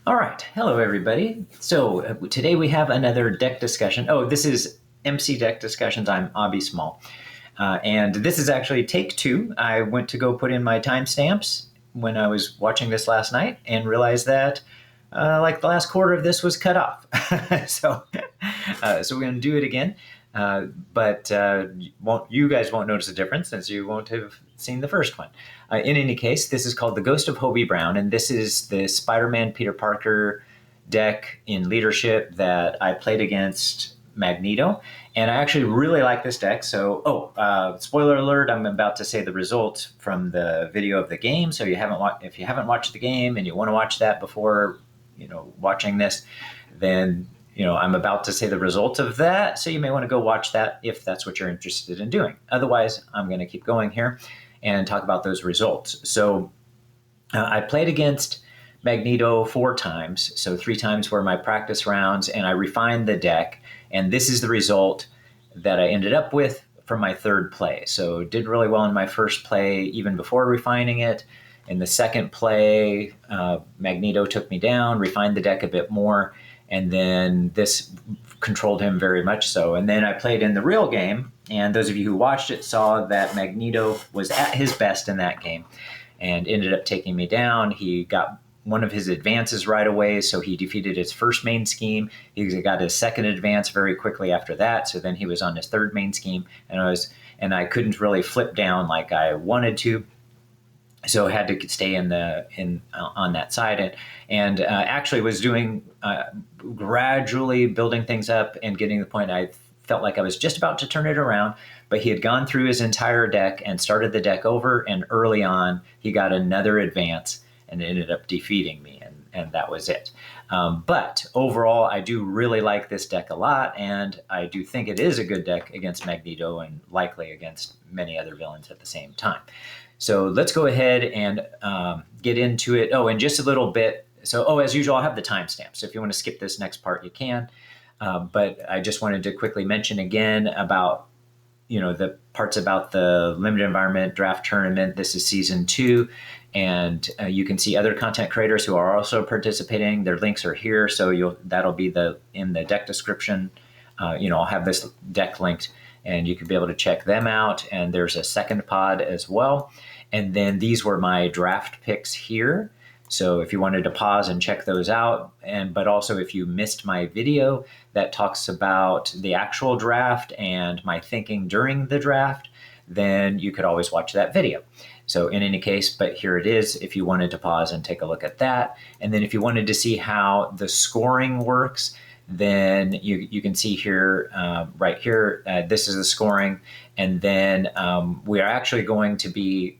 All right, hello everybody. So today we have another deck discussion. Oh, this is MC Deck Discussions. I'm Obby Small. And this is actually take two. I went to go put in my timestamps when I was watching this last night and realized that like the last quarter of this was cut off. so we're going to do it again. But you guys won't notice a difference since you won't have seen the first one. In any case, this is called The Ghost of Hobie Brown, and this is the Spider-Man Peter Parker deck in leadership that I played against Magneto. And I actually really like this deck. So, spoiler alert, I'm about to say the results from the video of the game. So if you haven't watched the game and you want to watch that before, watching this, then I'm about to say the results of that, so you may want to go watch that if that's what you're interested in doing. Otherwise, I'm going to keep going here and talk about those results. So I played against Magneto 4 times, so 3 times were my practice rounds, and I refined the deck, and this is the result that I ended up with for my 3rd play. So did really well in my first play, even before refining it. In the 2nd play, Magneto took me down, refined the deck a bit more, and then this controlled him very much so. And then I played in the real game, and those of you who watched it saw that Magneto was at his best in that game and ended up taking me down. He got one of his advances right away, so he defeated his first main scheme. He got his second advance very quickly after that, so then he was on his 3rd main scheme, and I couldn't really flip down like I wanted to. So I had to stay on that side, and actually was doing gradually building things up and getting to the point I felt like I was just about to turn it around. But he had gone through his entire deck and started the deck over, and early on he got another advance and ended up defeating me, and that was it. But overall, I do really like this deck a lot, and I do think it is a good deck against Magneto and likely against many other villains at the same time. So let's go ahead and get into it. Oh, and just a little bit. So, as usual, I'll have the timestamp. So if you want to skip this next part, you can. But I just wanted to quickly mention again about, the parts about the limited environment draft tournament. This is season 2. And you can see other content creators who are also participating. Their links are here. So that'll be in the deck description. I'll have this deck linked, and you can be able to check them out. And there's a second pod as well. And then these were my draft picks here. So if you wanted to pause and check those out, but also if you missed my video that talks about the actual draft and my thinking during the draft, then you could always watch that video. So in any case, but here it is if you wanted to pause and take a look at that. And then if you wanted to see how the scoring works, then you can see here, right here, this is the scoring. And then we are actually going to be,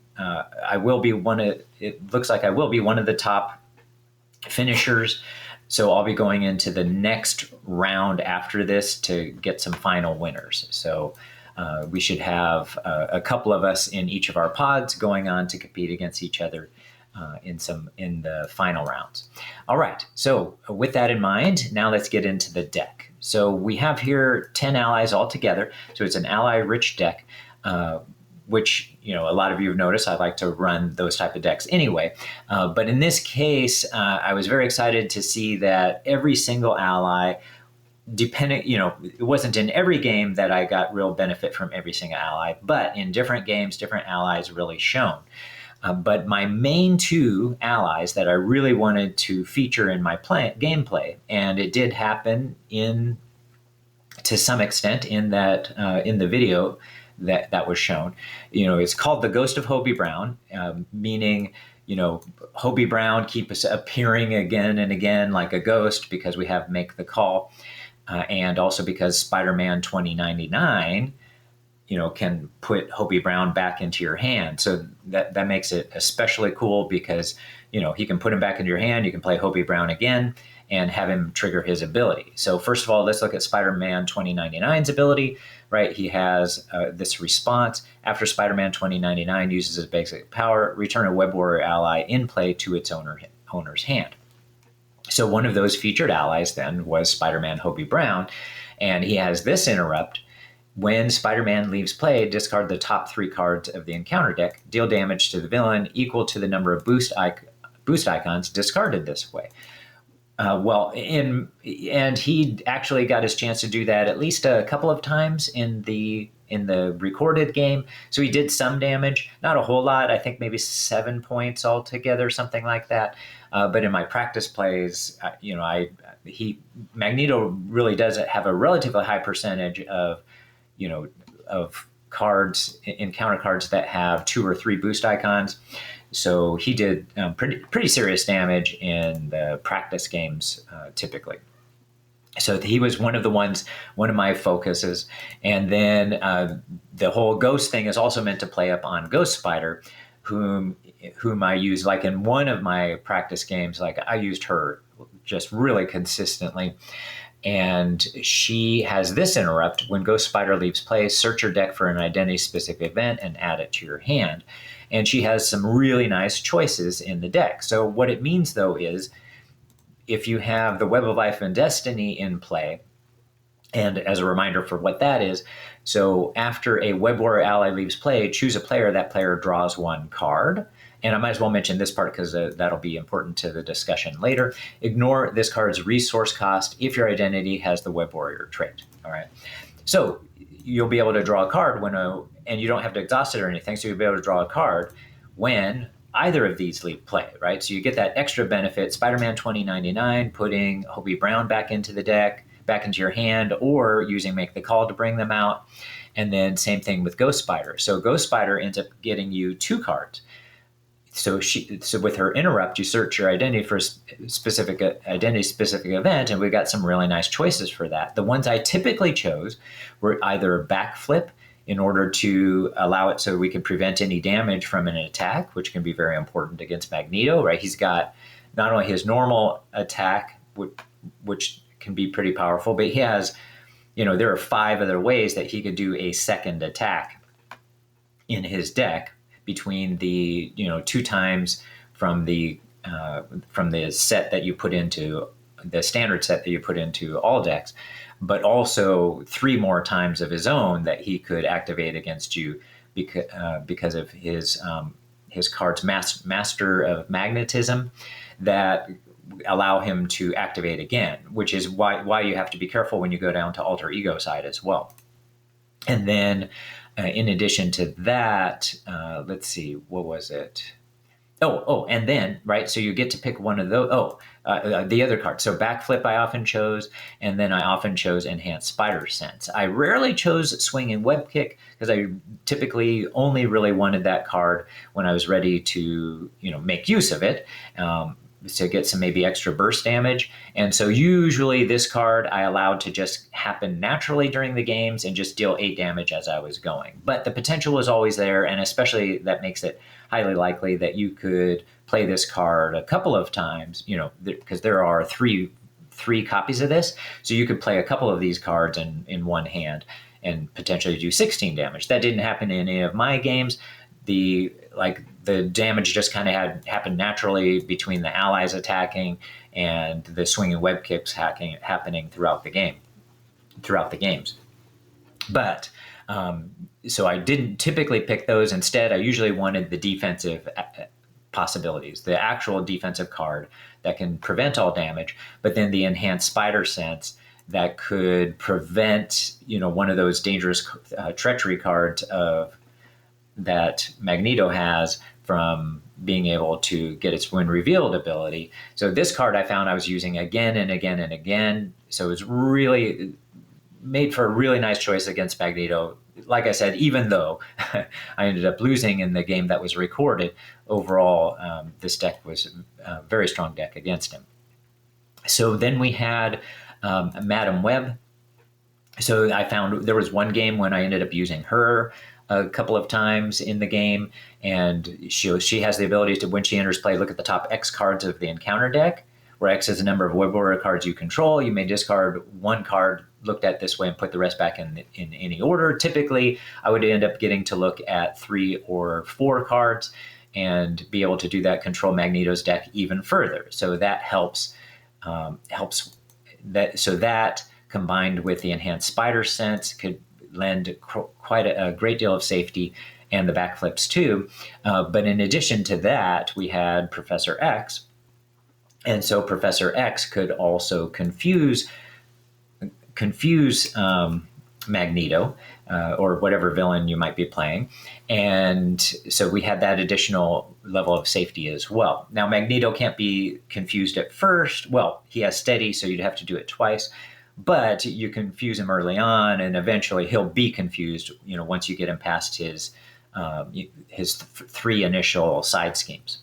it looks like I will be one of the top finishers. So I'll be going into the next round after this to get some final winners. So we should have a couple of us in each of our pods going on to compete against each other in the final rounds. All right, so with that in mind, now let's get into the deck. So we have here 10 allies altogether. So it's an ally-rich deck, which, a lot of you have noticed I like to run those type of decks anyway. But in this case, I was very excited to see that every single ally, it wasn't in every game that I got real benefit from every single ally, but in different games, different allies really shone. But my main 2 allies that I really wanted to feature in my gameplay, and it did happen to some extent in the video that was shown. It's called The Ghost of Hobie Brown, meaning, Hobie Brown keeps appearing again and again like a ghost because we have Make the Call, and also because Spider-Man 2099, can put Hobie Brown back into your hand. So that makes it especially cool because, he can put him back into your hand. You can play Hobie Brown again and have him trigger his ability. So first of all, let's look at Spider-Man 2099's ability, right? He has this response. After Spider-Man 2099 uses his basic power, return a Web Warrior ally in play to its owner's hand. So one of those featured allies then was Spider-Man Hobie Brown, and he has this interrupt. When Spider-Man leaves play, discard the top 3 cards of the encounter deck, deal damage to the villain equal to the number of boost icons discarded this way. And he actually got his chance to do that at least a couple of times in the recorded game. So he did some damage, not a whole lot. I think maybe 7 points altogether, something like that. But in my practice plays, Magneto really does have a relatively high percentage of, of cards, encounter cards that have 2 or 3 boost icons. So he did pretty serious damage in the practice games typically. So he was one of my focuses. And then the whole ghost thing is also meant to play up on Ghost Spider, whom I use, like in one of my practice games, like I used her just really consistently. And she has this interrupt: when Ghost Spider leaves play, search your deck for an identity-specific event and add it to your hand. And she has some really nice choices in the deck. So what it means, though, is if you have the Web of Life and Destiny in play, and as a reminder for what that is, so after a Web Warrior ally leaves play, choose a player. That player draws 1 card. And I might as well mention this part because that'll be important to the discussion later. Ignore this card's resource cost if your identity has the Web Warrior trait. All right. So you'll be able to draw a card and you don't have to exhaust it or anything. So you'll be able to draw a card when either of these leave play, right? So you get that extra benefit, Spider-Man 2099, putting Hobie Brown back into the deck, back into your hand, or using Make the Call to bring them out. And then same thing with Ghost Spider. So Ghost Spider ends up getting you 2 cards. So with her interrupt, you search your identity for a specific event, and we got some really nice choices for that. The ones I typically chose were either backflip, in order to allow it so we can prevent any damage from an attack, which can be very important against Magneto, right? He's got not only his normal attack, which can be pretty powerful, but he has, there are 5 other ways that he could do a second attack in his deck between the, 2 times from the set that you put into the standard set that you put into all decks, but also 3 more times of his own that he could activate against you because of his card's Master of Magnetism that allow him to activate again, which is why you have to be careful when you go down to alter ego side as well. And then in addition to that, let's see, what was it? And then, right, so you get to pick one of those. The other card. So backflip I often chose, and then I often chose Enhanced Spider Sense. I rarely chose Swing and Web Kick because I typically only really wanted that card when I was ready to, make use of it. To get some maybe extra burst damage. And so usually this card I allowed to just happen naturally during the games and just deal 8 damage as I was going. But the potential was always there, and especially that makes it highly likely that you could play this card a couple of times, because there are three copies of this. So you could play a couple of these cards in one hand and potentially do 16 damage. That didn't happen in any of my games. The damage just kind of happened naturally between the allies attacking and the swing and web kicks happening throughout the games. But so I didn't typically pick those. Instead, I usually wanted the defensive possibilities, the actual defensive card that can prevent all damage, but then the Enhanced Spider Sense that could prevent, one of those dangerous treachery cards that Magneto has from being able to get its When Revealed ability. So this card I found I was using again and again and again. So it was really made for a really nice choice against Magneto. Like I said, even though I ended up losing in the game that was recorded, overall, this deck was a very strong deck against him. So then we had MaNemJeff. So I found there was one game when I ended up using her a couple of times in the game, and she has the ability to, when she enters play, look at the top X cards of the encounter deck, where X is the number of Web Warrior cards you control. You may discard one card looked at this way and put the rest back in any order. Typically, I would end up getting to look at 3 or 4 cards and be able to do that, control Magneto's deck even further. So that helps that combined with the Enhanced Spider Sense could lend quite a great deal of safety, and the backflips too. But in addition to that, we had Professor X, And so Professor X could also confuse Magneto or whatever villain you might be playing. And so we had that additional level of safety as well. Now, Magneto can't be confused at first. Well, he has steady, so you'd have to do it twice. But you confuse him early on, and eventually he'll be confused, once you get him past his three initial side schemes.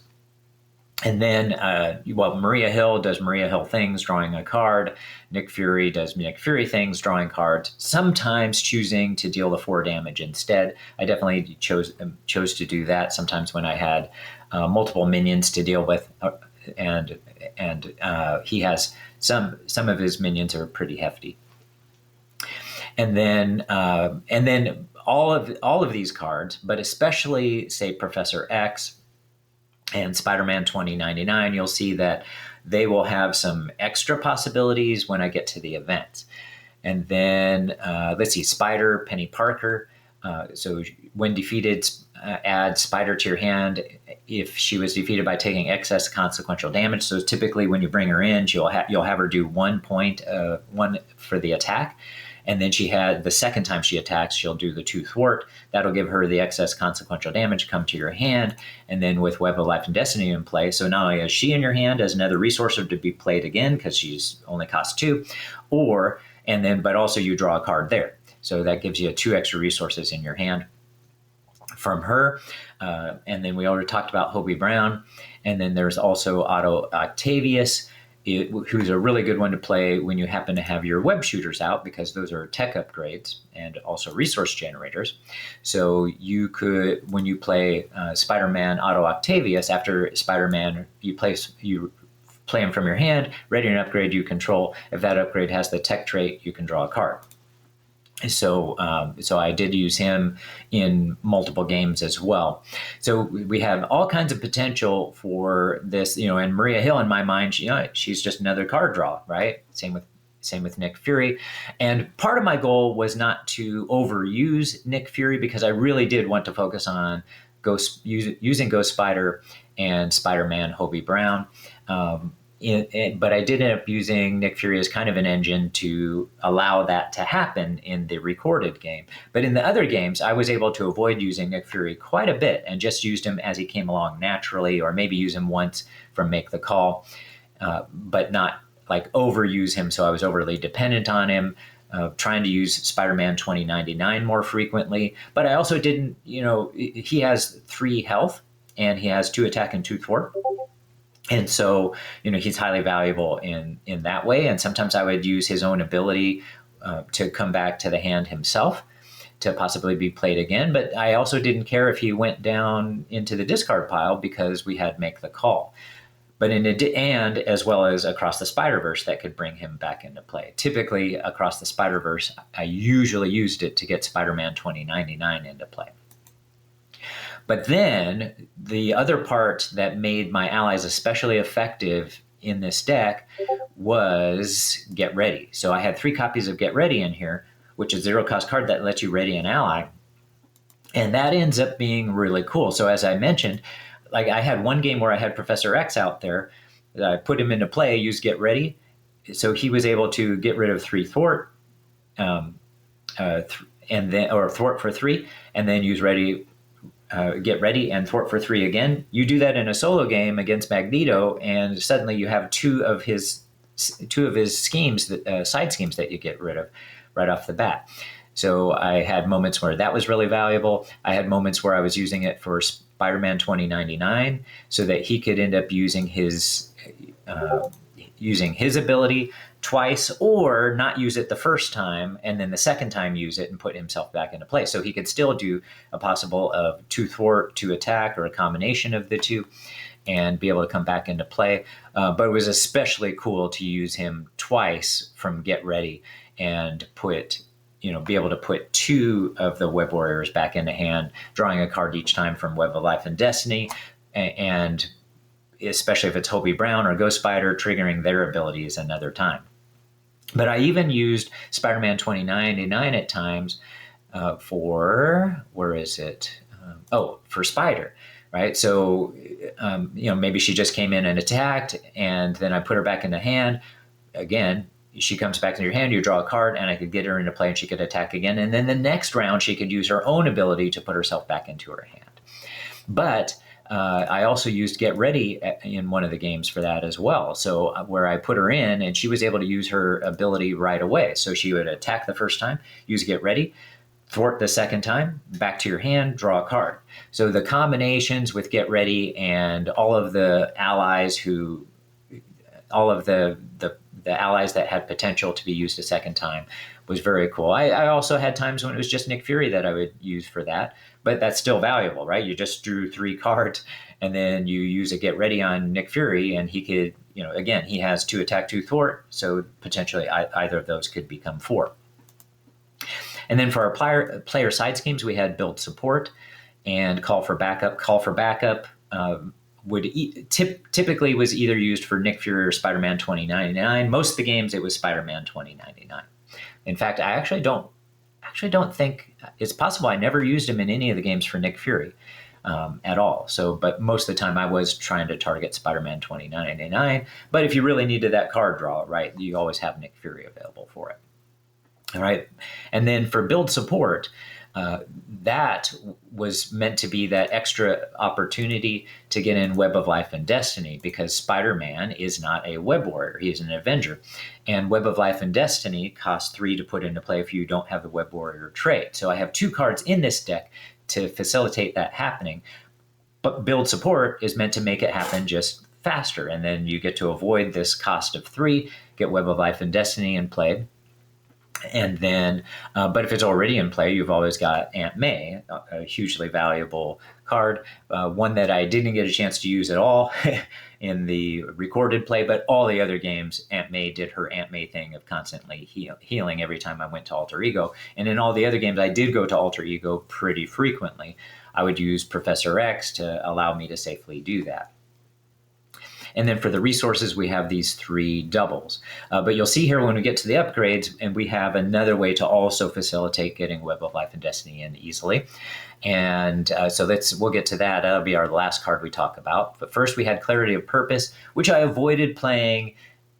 And then, Maria Hill does Maria Hill things, drawing a card. Nick Fury does Nick Fury things, drawing cards, sometimes choosing to deal the 4 damage instead. I definitely chose to do that sometimes when I had multiple minions to deal with, and he has some of his minions are pretty hefty. And then all of these cards, but especially, say, Professor X and Spider-Man 2099, you'll see that they will have some extra possibilities when I get to the event. And then, let's see, Spider, Penny Parker. So when defeated, add Spider to your hand if she was defeated by taking excess consequential damage. So typically when you bring her in, you'll have her do 1 point, 1 for the attack. And then the second time she attacks, she'll do the 2 thwart. That'll give her the excess consequential damage come to your hand. And then with Web of Life and Destiny in play, so not only is she in your hand as another resource to be played again, because she's only costs 2, but also you draw a card there. So that gives you 2 extra resources in your hand from her. And then we already talked about Hobie Brown. And then there's also Otto Octavius, who's a really good one to play when you happen to have your web shooters out, because those are tech upgrades and also resource generators. So you could, when you play Spider-Man Otto Octavius, after Spider-Man, you play him from your hand, ready an upgrade you control. If that upgrade has the tech trait, you can draw a card. So I did use him in multiple games as well. So we have all kinds of potential for this, and Maria Hill, in my mind, she's just another card draw, right? Same with Nick Fury. And part of my goal was not to overuse Nick Fury, because I really did want to focus on using Ghost Spider and Spider-Man Hobie Brown. But I did end up using Nick Fury as kind of an engine to allow that to happen in the recorded game. But in the other games, I was able to avoid using Nick Fury quite a bit and just used him as he came along naturally, or maybe use him once from Make the Call, but not like overuse him so I was overly dependent on him. Trying to use Spider-Man 2099 more frequently. But I also didn't, he has 3 health and he has 2 attack and 2 thwart. And so, he's highly valuable in that way. And sometimes I would use his own ability to come back to the hand himself to possibly be played again. But I also didn't care if he went down into the discard pile, because we had Make the Call. But and as well as Across the Spider-Verse, that could bring him back into play. Typically, Across the Spider-Verse, I usually used it to get Spider-Man 2099 into play. But then the other part that made my allies especially effective in this deck was Get Ready. So I had 3 copies of Get Ready in here, which is a 0-cost card that lets you ready an ally. And that ends up being really cool. So as I mentioned, like I had one game where I had Professor X out there. I put him into play, used Get Ready. So he was able to get rid of 3 thwart, or thwart for 3, and then use Get Ready and thwart for 3 again. You do that in a solo game against Magneto, and suddenly you have 2 of his schemes, side schemes that you get rid of right off the bat. So I had moments where that was really valuable. I had moments where I was using it for Spider-Man 2099 so that he could end up using his ability twice, or not use it the first time and then the second time use it and put himself back into play. So he could still do a possible of 2 thwart, 2 attack, or a combination of the 2, and be able to come back into play. But it was especially cool to use him twice from Get Ready and be able to put 2 of the Web Warriors back into hand, drawing a card each time from Web of Life and Destiny, and especially if it's Hobie Brown or Ghost Spider, triggering their abilities another time. But I even used Spider-Man 2099 at times for Spider, right? So, maybe she just came in and attacked, and then I put her back in the hand. Again, she comes back in your hand, you draw a card, and I could get her into play and she could attack again. And then the next round, she could use her own ability to put herself back into her hand. But I also used Get Ready in one of the games for that as well. So where I put her in and she was able to use her ability right away. So she would attack the first time, use Get Ready, thwart the second time, back to your hand, draw a card. So the combinations with Get Ready and all of the allies that had potential to be used a second time was very cool. I also had times when it was just Nick Fury that I would use for that, but that's still valuable, right? You just drew 3 cards and then you use a Get Ready on Nick Fury and he could, again, he has 2 attack, 2 thwart, so potentially either of those could become 4. And then for our player side schemes, we had Build Support and Call for Backup. Call for Backup typically was either used for Nick Fury or Spider-Man 2099. Most of the games, it was Spider-Man 2099. In fact, I actually don't think it's possible I never used him in any of the games for Nick Fury at all. So, but most of the time I was trying to target Spider-Man 2099. But if you really needed that card draw, right, you always have Nick Fury available for it. All right. And then for Build Support, that was meant to be that extra opportunity to get in Web of Life and Destiny, because Spider-Man is not a web warrior. He is an Avenger. And Web of Life and Destiny costs 3 to put into play if you don't have the web warrior trait. So I have 2 cards in this deck to facilitate that happening. But Build Support is meant to make it happen just faster. And then you get to avoid this cost of 3, get Web of Life and Destiny in play. And then, but if it's already in play, you've always got Aunt May, a hugely valuable card, one that I didn't get a chance to use at all in the recorded play, but all the other games, Aunt May did her Aunt May thing of constantly healing every time I went to Alter Ego. And in all the other games, I did go to Alter Ego pretty frequently. I would use Professor X to allow me to safely do that. And then for the resources, we have these 3 doubles. But you'll see here when we get to the upgrades, and we have another way to also facilitate getting Web of Life and Destiny in easily. And so we'll get to that. That'll be our last card we talk about. But first we had Clarity of Purpose, which I avoided playing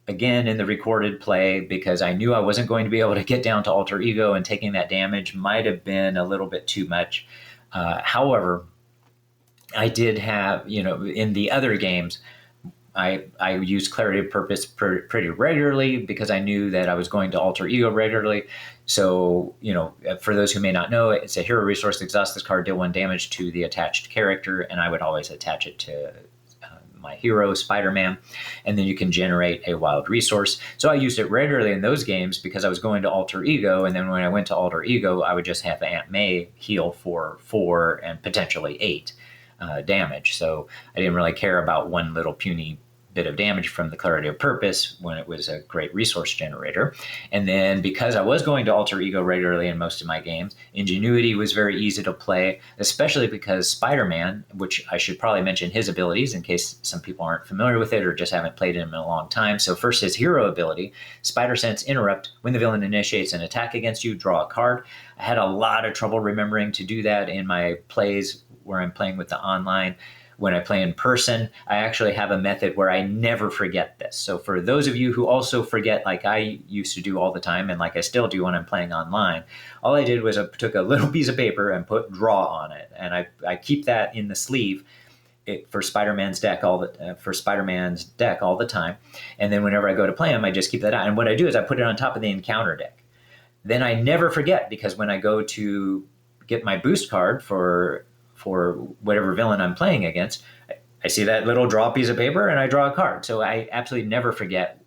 again in the recorded play because I knew I wasn't going to be able to get down to Alter Ego, and taking that damage might have been a little bit too much. However, I did have, in the other games, I used Clarity of Purpose pretty regularly because I knew that I was going to Alter Ego regularly. So, for those who may not know, it's a hero resource. Exhaust this card, deal 1 damage to the attached character, and I would always attach it to my hero, Spider-Man, and then you can generate a wild resource. So I used it regularly in those games because I was going to Alter Ego, and then when I went to Alter Ego, I would just have Aunt May heal for 4 and potentially 8 damage. So I didn't really care about one little puny bit of damage from the Clarity of Purpose when it was a great resource generator. And then because I was going to Alter Ego regularly in most of my games, Ingenuity was very easy to play, especially because Spider-Man, which I should probably mention his abilities in case some people aren't familiar with it or just haven't played him in a long time. So first, his hero ability, Spider Sense Interrupt. When the villain initiates an attack against you, draw a card. I had a lot of trouble remembering to do that in my plays where I'm playing with the online. When I play in person, I actually have a method where I never forget this. So for those of you who also forget, like I used to do all the time, and like I still do when I'm playing online, all I did was I took a little piece of paper and put draw on it. And I keep that in the sleeve for Spider-Man's deck all the time. And then whenever I go to play him, I just keep that out. And what I do is I put it on top of the encounter deck. Then I never forget, because when I go to get my boost card for whatever villain I'm playing against, I see that little draw piece of paper and I draw a card. So I absolutely never forget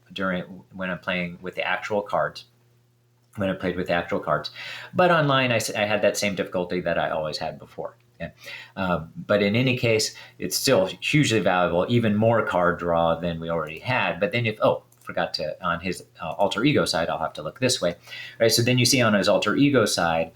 when I'm playing with the actual cards, when I played with the actual cards. But online, I had that same difficulty that I always had before. Okay? But in any case, it's still hugely valuable, even more card draw than we already had. But then on his Alter Ego side, I'll have to look this way. Right? So then you see on his Alter Ego side,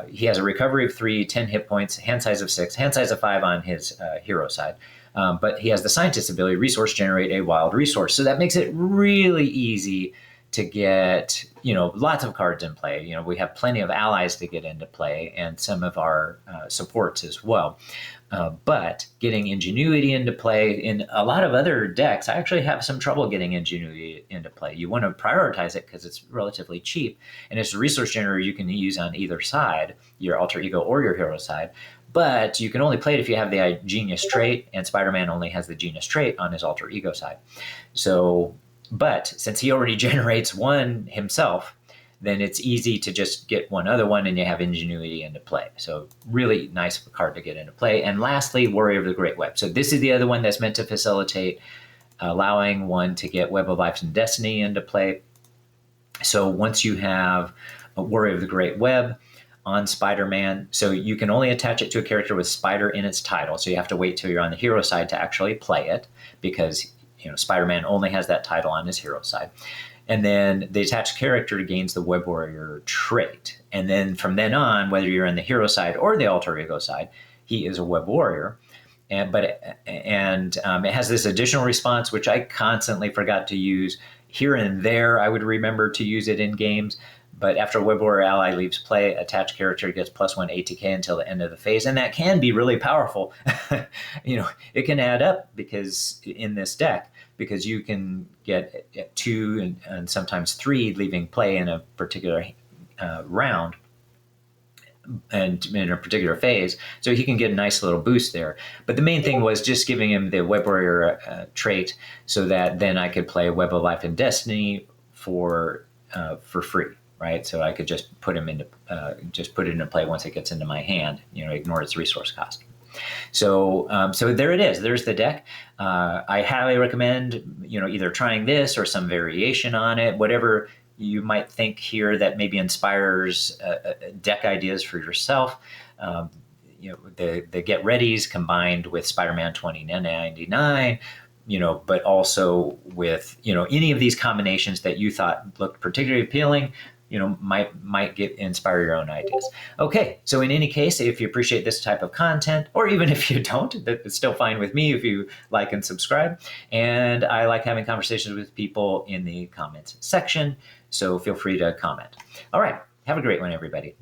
he has a recovery of 3, 10 hit points, hand size of 6, hand size of 5 on his hero side. But he has the scientist ability, resource generate a wild resource. So that makes it really easy to get, lots of cards in play. We have plenty of allies to get into play and some of our supports as well. But getting Ingenuity into play in a lot of other decks, I actually have some trouble getting Ingenuity into play. You want to prioritize it because it's relatively cheap, and it's a resource generator you can use on either side, your alter ego or your hero side. But you can only play it if you have the genius trait, and Spider-Man only has the genius trait on his alter ego side. So, but since he already generates one himself, then it's easy to just get one other one and you have Ingenuity into play. So really nice card to get into play. And lastly, Warrior of the Great Web. So this is the other one that's meant to facilitate allowing one to get Web of Life and Destiny into play. So once you have a Warrior of the Great Web on Spider-Man, so you can only attach it to a character with Spider in its title. So you have to wait till you're on the hero side to actually play it, because Spider-Man only has that title on his hero side. And then the attached character gains the Web Warrior trait. And then from then on, whether you're on the hero side or the alter ego side, he is a Web Warrior. And it has this additional response, which I constantly forgot to use. Here and there, I would remember to use it in games. But after a Web Warrior ally leaves play, attached character gets +1 ATK until the end of the phase. And that can be really powerful. It can add up because in this deck, because you can get 2 and sometimes 3 leaving play in a particular round and in a particular phase. So he can get a nice little boost there. But the main thing was just giving him the Web Warrior trait so that then I could play Web of Life and Destiny for free. Right, so I could just put him into play once it gets into my hand. Ignore its resource cost. So there it is. There's the deck. I highly recommend either trying this or some variation on it, whatever you might think here that maybe inspires deck ideas for yourself. The Get Readies combined with Spider-Man 2099. But also with any of these combinations that you thought looked particularly appealing. Might inspire your own ideas. Okay, so in any case, if you appreciate this type of content, or even if you don't, that's still fine with me if you like and subscribe. And I like having conversations with people in the comments section, so feel free to comment. All right, have a great one, everybody.